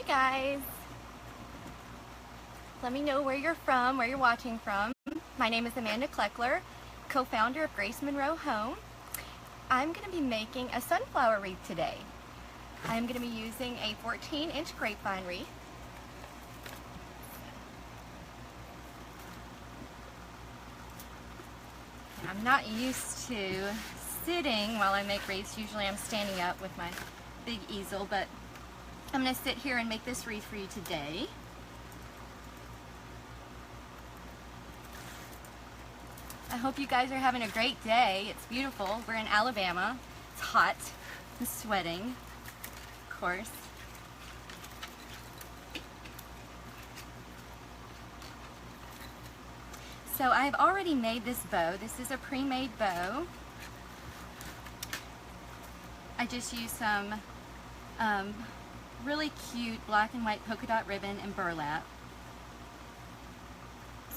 guys. Let me know where you're from, where you're watching from. My name is Amanda Kleckler, co-founder of Grace Monroe Home. I'm going to be making a sunflower wreath today. I'm going to be using a 14-inch grapevine wreath. I'm not used to sitting while I make wreaths. Usually I'm standing up with my big easel, but I'm going to sit here and make this wreath for you today. I hope you guys are having a great day. It's beautiful. We're in Alabama. It's hot. I'm sweating, of course. So I've already made this bow. This is a pre-made bow. I just used some really cute black and white polka dot ribbon and burlap.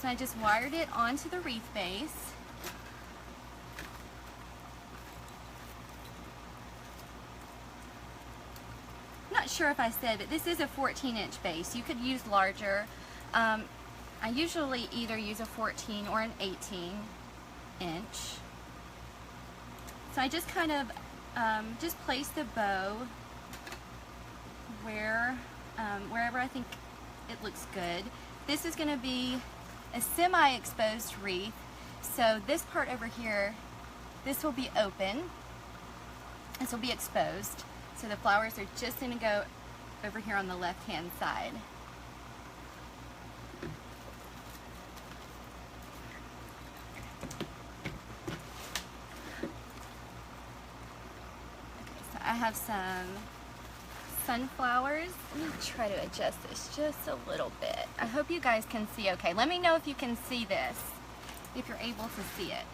So I just wired it onto the wreath base. I'm not sure if I said, but this is a 14-inch base. You could use larger. I usually either use a 14 or an 18-inch. So I just kind of just place the bow wherever I think it looks good. This is going to be a semi-exposed wreath, so this part over here, this will be open, this will be exposed, so the flowers are just going to go over here on the left hand side. Okay, so I have some sunflowers. Let me try to adjust this just a little bit. I hope you guys can see okay. Let me know if you can see this, if you're able to see it.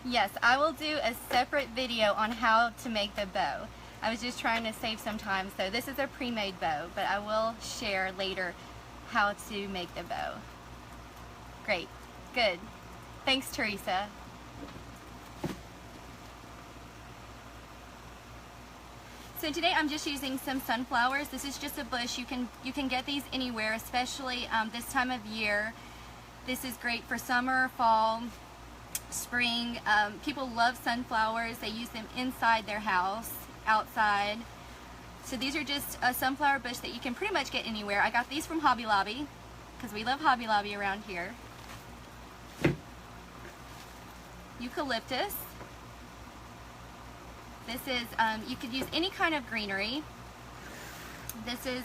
Yes, I will do a separate video on how to make the bow. I was just trying to save some time, so this is a pre-made bow, but I will share later how to make the bow. Great, good. Thanks, Teresa. So today I'm just using some sunflowers. This is just a bush. You can get these anywhere, especially this time of year. This is great for summer, fall, spring. People love sunflowers. They use them inside their house, outside. So these are just a sunflower bush that you can pretty much get anywhere. I got these from Hobby Lobby because we love Hobby Lobby around here. Eucalyptus. This is, you could use any kind of greenery. This is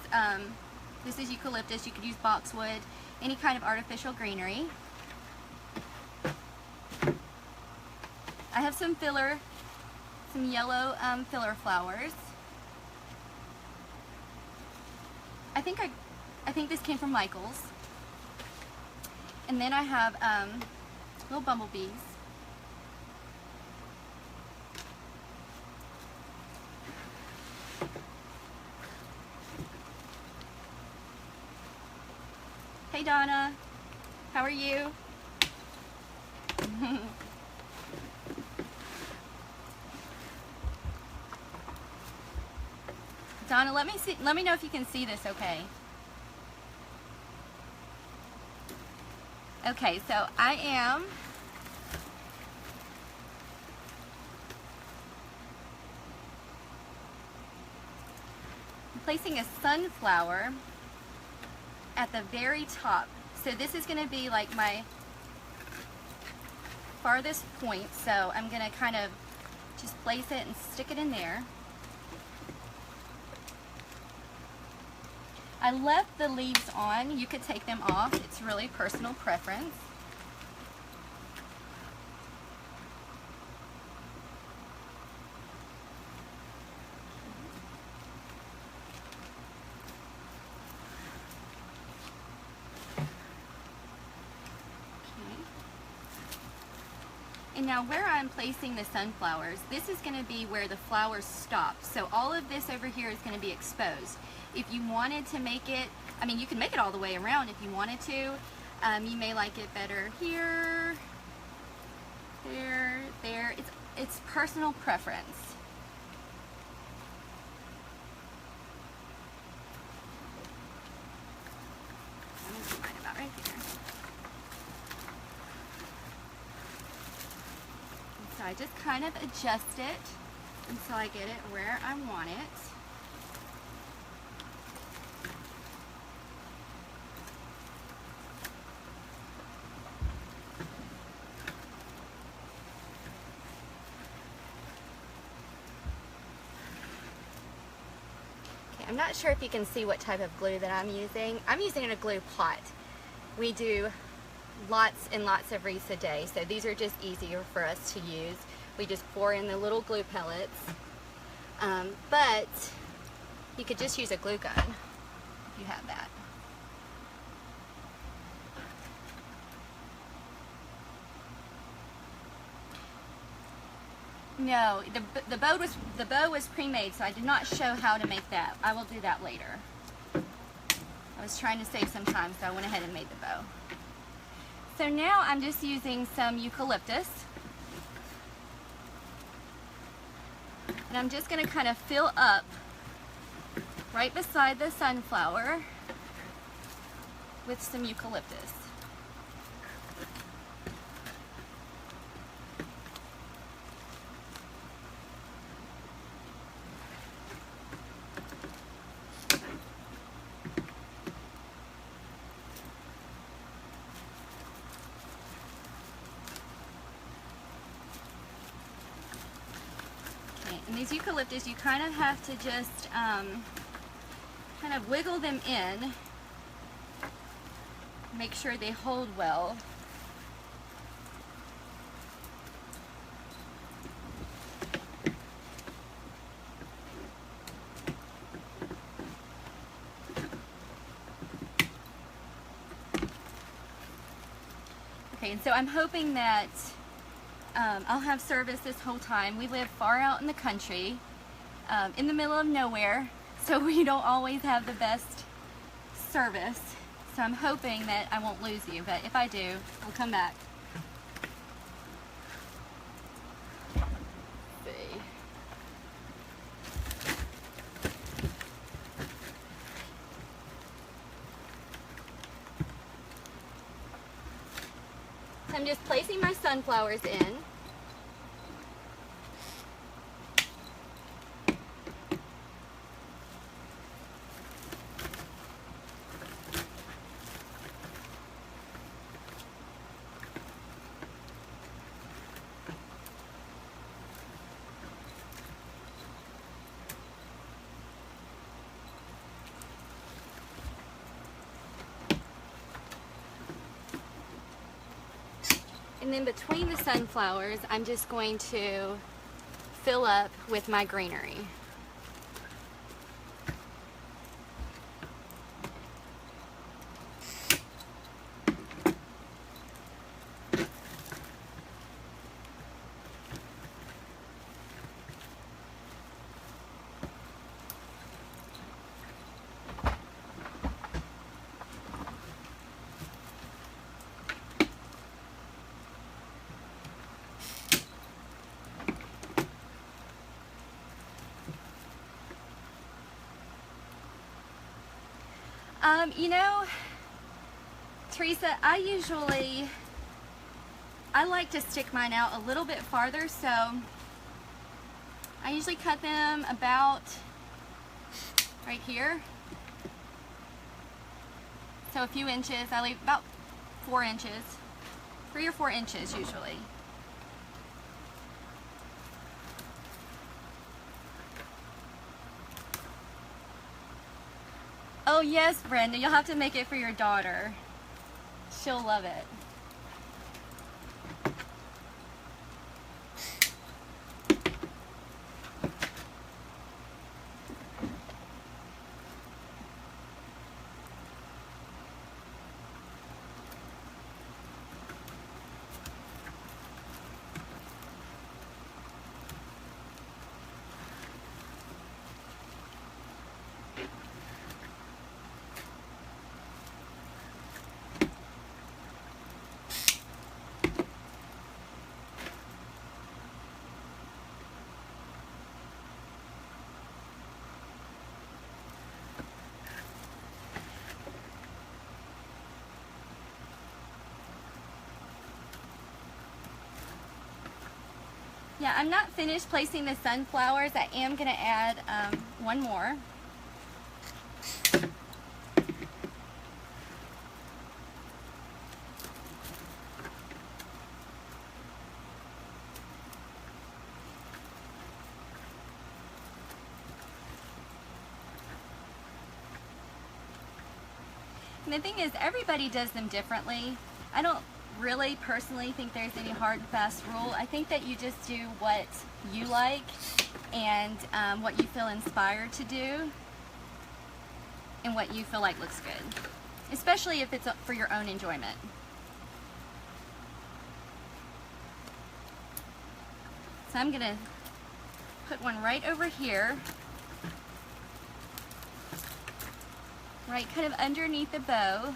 eucalyptus. You could use boxwood, any kind of artificial greenery. I have some filler, some yellow filler flowers. I think this came from Michael's. And then I have little bumblebees. Hey Donna, how are you? Donna, let me know if you can see this okay. Okay, so I am placing a sunflower at the very top. So this is going to be like my farthest point, so I'm going to kind of just place it and stick it in there. I left the leaves on. You could take them off. It's really personal preference. And now where I'm placing the sunflowers, this is going to be where the flowers stop. So all of this over here is going to be exposed. If you wanted to make it, I mean, you can make it all the way around if you wanted to. You may like it better here There. It's personal preference. I'm gonna put mine about right there. And so I just kind of adjust it until I get it where I want it. I'm not sure if you can see what type of glue that I'm using. I'm using a glue pot. We do lots and lots of wreaths a day, so these are just easier for us to use. We just pour in the little glue pellets, but you could just use a glue gun if you have that. No, the bow was pre-made, so I did not show how to make that. I will do that later. I was trying to save some time, so I went ahead and made the bow. So now I'm just using some eucalyptus, and I'm just going to kind of fill up right beside the sunflower with some eucalyptus. And these eucalyptus, you kind of have to just kind of wiggle them in, make sure they hold well. Okay, and so I'm hoping that I'll have service this whole time. We live far out in the country, in the middle of nowhere, so we don't always have the best service. So I'm hoping that I won't lose you, but if I do, I'll come back. Let's see. So I'm just placing my sunflowers in. And then between the sunflowers, I'm just going to fill up with my greenery. You know, Teresa, I like to stick mine out a little bit farther, so I usually cut them about right here. So a few inches. I leave about 4 inches, 3 or 4 inches usually. Oh yes, Brenda, you'll have to make it for your daughter. She'll love it. Yeah, I'm not finished placing the sunflowers. I am going to add one more. And the thing is, everybody does them differently. I don't really personally think there's any hard and fast rule. I think that you just do what you like and what you feel inspired to do and what you feel like looks good, especially if it's for your own enjoyment. So I'm gonna put one right over here, right kind of underneath the bow.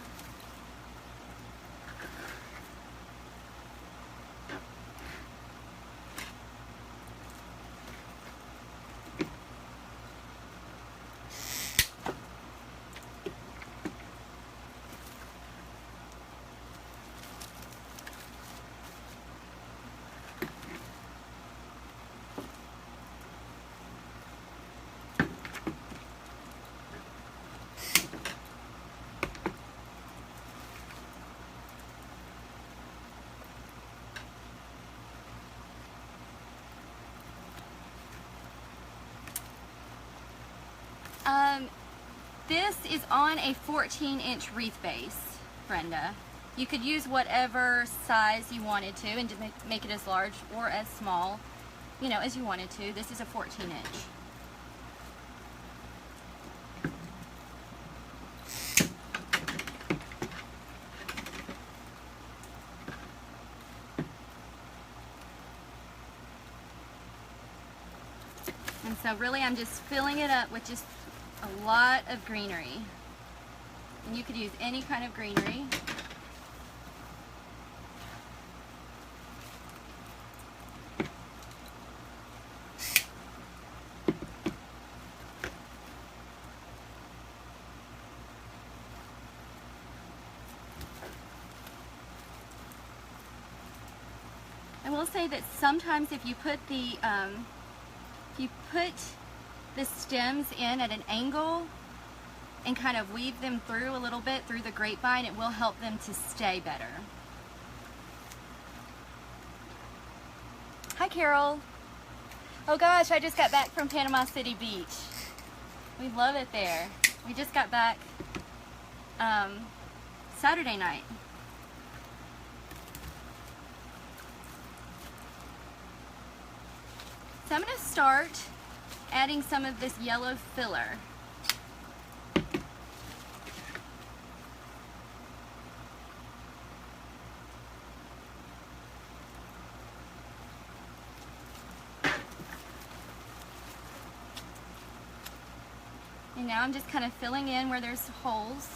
This is on a 14-inch wreath base, Brenda. You could use whatever size you wanted to and to make it as large or as small, you know, as you wanted to. This is a 14-inch. And so really I'm just filling it up with just a lot of greenery. And you could use any kind of greenery. I will say that sometimes if you put the stems in at an angle and kind of weave them through a little bit through the grapevine, it will help them to stay better. Hi, Carol. Oh gosh, I just got back from Panama City Beach. We love it there. We just got back Saturday night. So I'm going to start adding some of this yellow filler. And now I'm just kind of filling in where there's holes.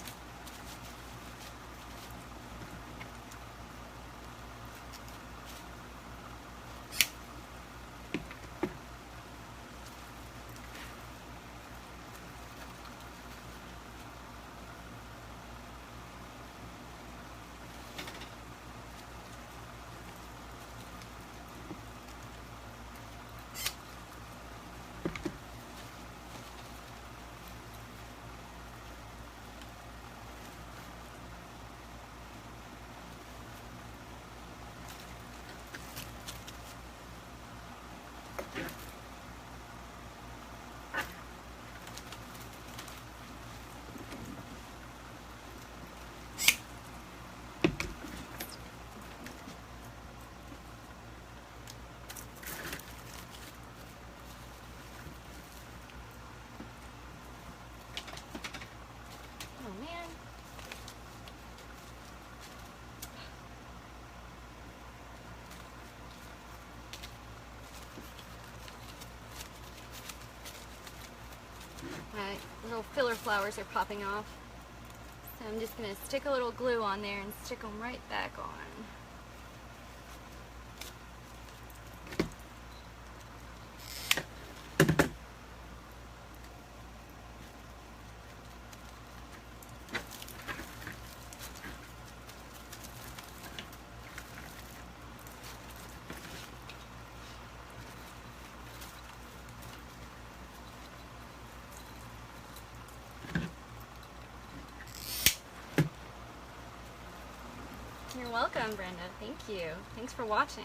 My little filler flowers are popping off. So I'm just going to stick a little glue on there and stick them right back on. You're welcome, Brenda. Thank you. Thanks for watching.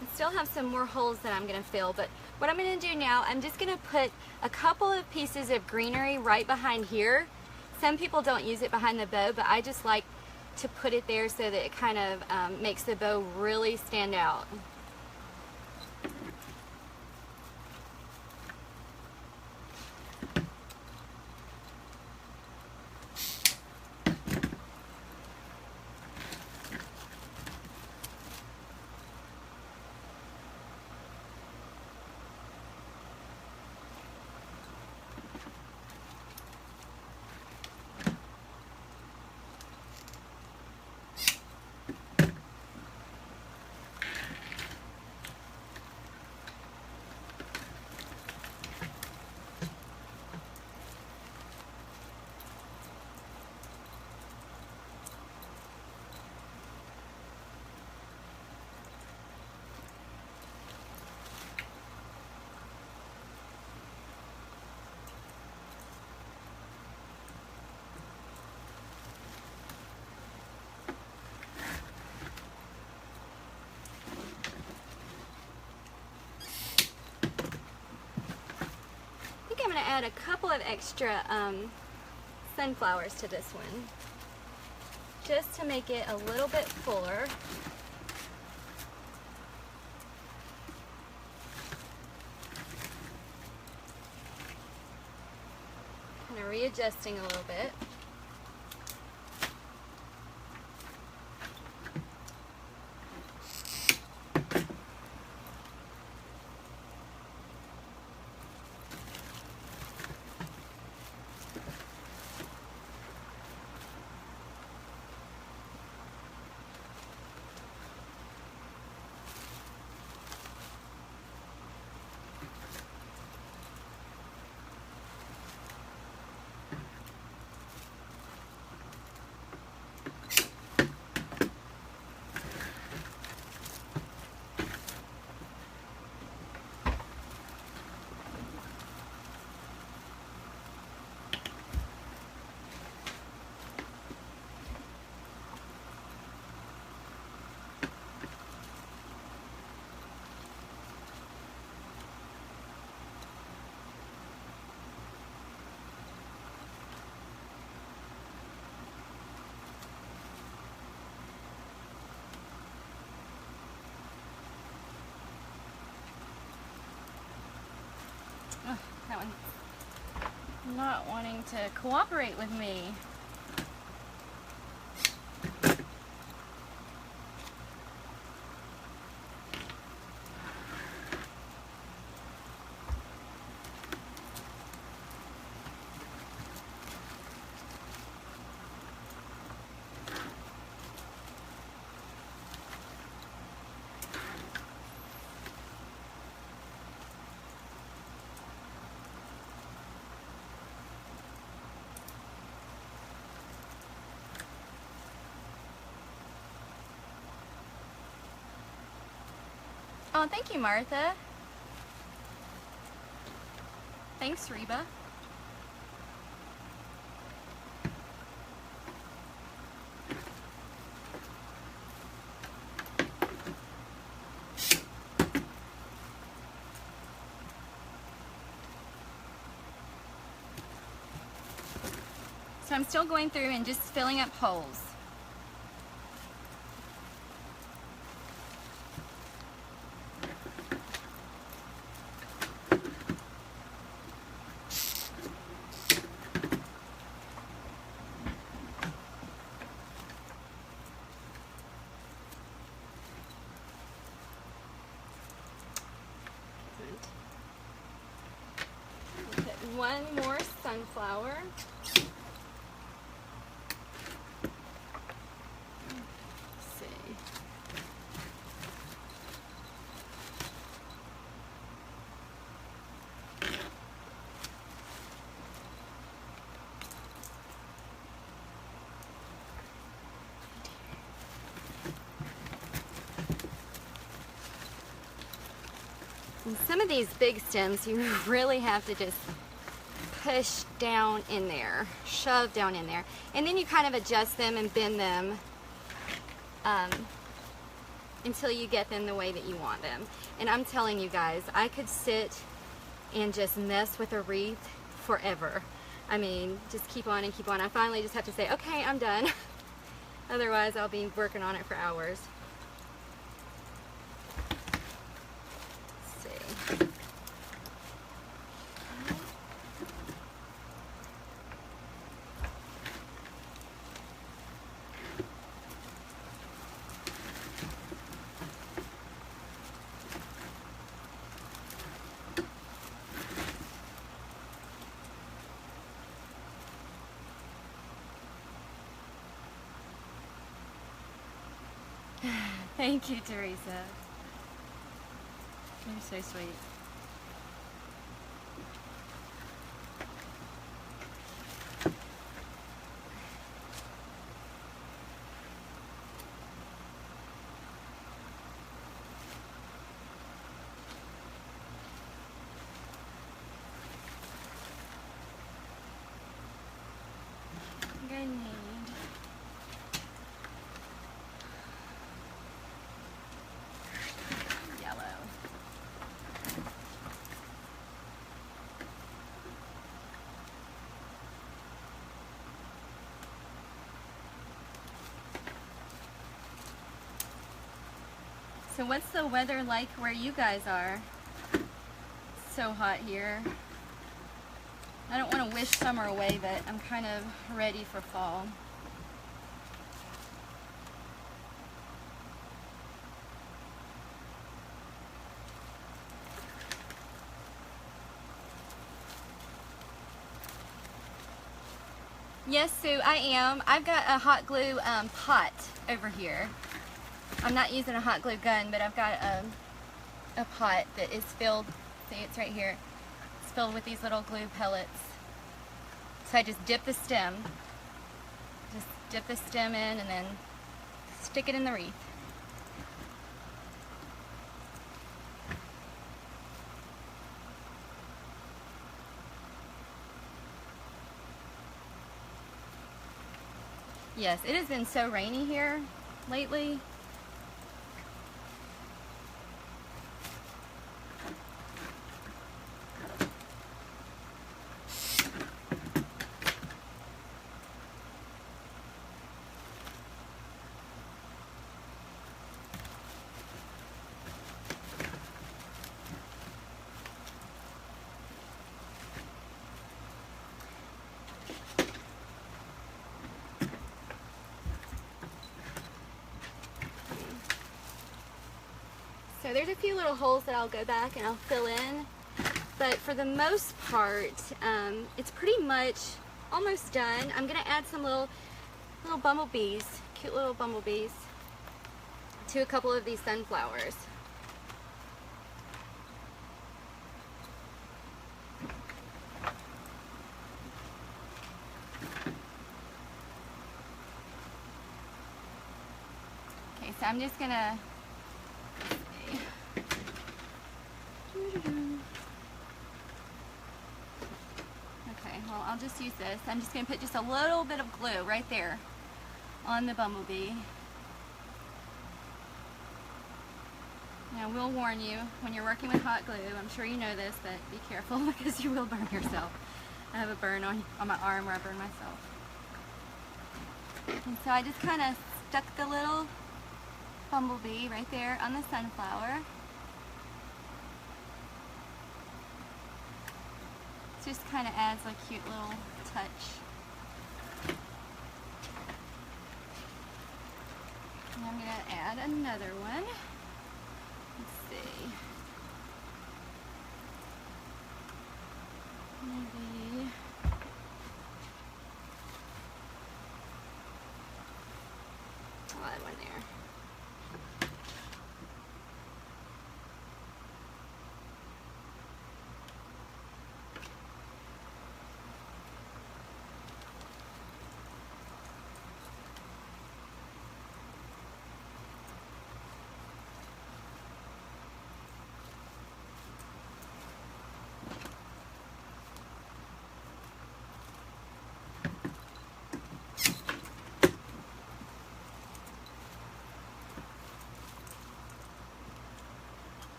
I still have some more holes that I'm going to fill, but what I'm going to do now, I'm just going to put a couple of pieces of greenery right behind here. Some people don't use it behind the bow, but I just like to put it there so that it kind of makes the bow really stand out. I'm going to add a couple of extra sunflowers to this one, just to make it a little bit fuller. Kind of readjusting a little bit. That one's not wanting to cooperate with me. Oh, thank you, Martha. Thanks, Reba. So I'm still going through and just filling up holes. One more sunflower. Let's see. And some of these big stems, you really have to just push down in there, shove down in there. And then you kind of adjust them and bend them until you get them the way that you want them. And I'm telling you guys, I could sit and just mess with a wreath forever. I mean, just keep on and keep on. I finally just have to say, okay, I'm done. Otherwise, I'll be working on it for hours. Let's see. Thank you, Teresa. You're so sweet. I'm gonna need So what's the weather like where you guys are? It's so hot here. I don't want to wish summer away, but I'm kind of ready for fall. Yes, Sue, I am. I've got a hot glue pot over here. I'm not using a hot glue gun, but I've got a pot that is filled, see it's right here, it's filled with these little glue pellets. So I just dip the stem in and then stick it in the wreath. Yes, it has been so rainy here lately. So there's a few little holes that I'll go back and I'll fill in, but for the most part, it's pretty much almost done. I'm gonna add some little bumblebees, cute little bumblebees, to a couple of these sunflowers. Okay, so I'm just gonna well, I'll just use this. I'm just going to put just a little bit of glue right there on the bumblebee. Now, we'll warn you, when you're working with hot glue, I'm sure you know this, but be careful because you will burn yourself. I have a burn on my arm where I burn myself. And so I just kind of stuck the little bumblebee right there on the sunflower. Just kind of adds a cute little touch. And I'm going to add another one. Let's see. Maybe I'll add one there.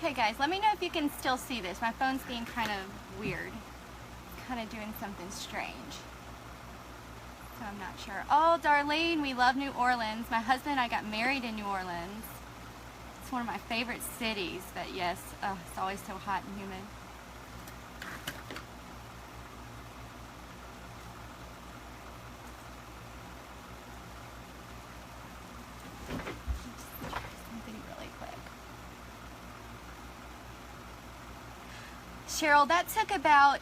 Okay guys, let me know if you can still see this. My phone's being kind of weird. It's kind of doing something strange. So I'm not sure. Oh, Darlene, we love New Orleans. My husband and I got married in New Orleans. It's one of my favorite cities, but yes, it's always so hot and humid. Cheryl, that took about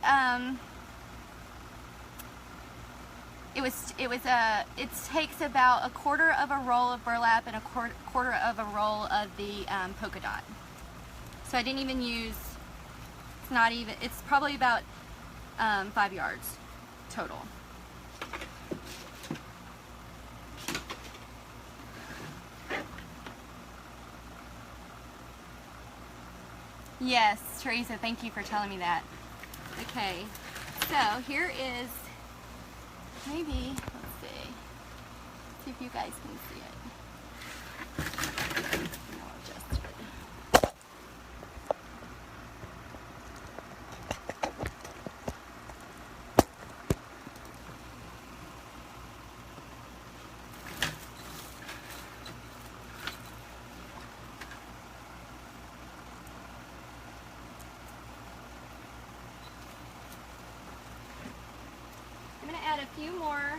it takes about a quarter of a roll of burlap and a quarter of a roll of the polka dot. So I didn't even use, it's probably about 5 yards total. Yes, Teresa, thank you for telling me that. Okay, so here is, maybe, let's see if you guys can see it. I'll adjust it. Add a few more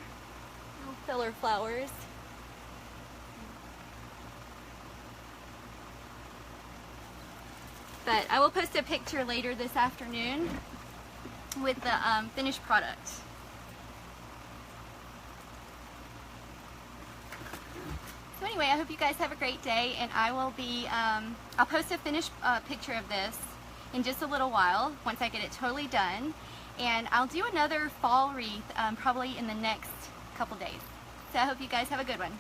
little filler flowers. But I will post a picture later this afternoon with the finished product. So anyway, I hope you guys have a great day, and I will be, I'll post a finished picture of this in just a little while once I get it totally done. And I'll do another fall wreath probably in the next couple days. So I hope you guys have a good one.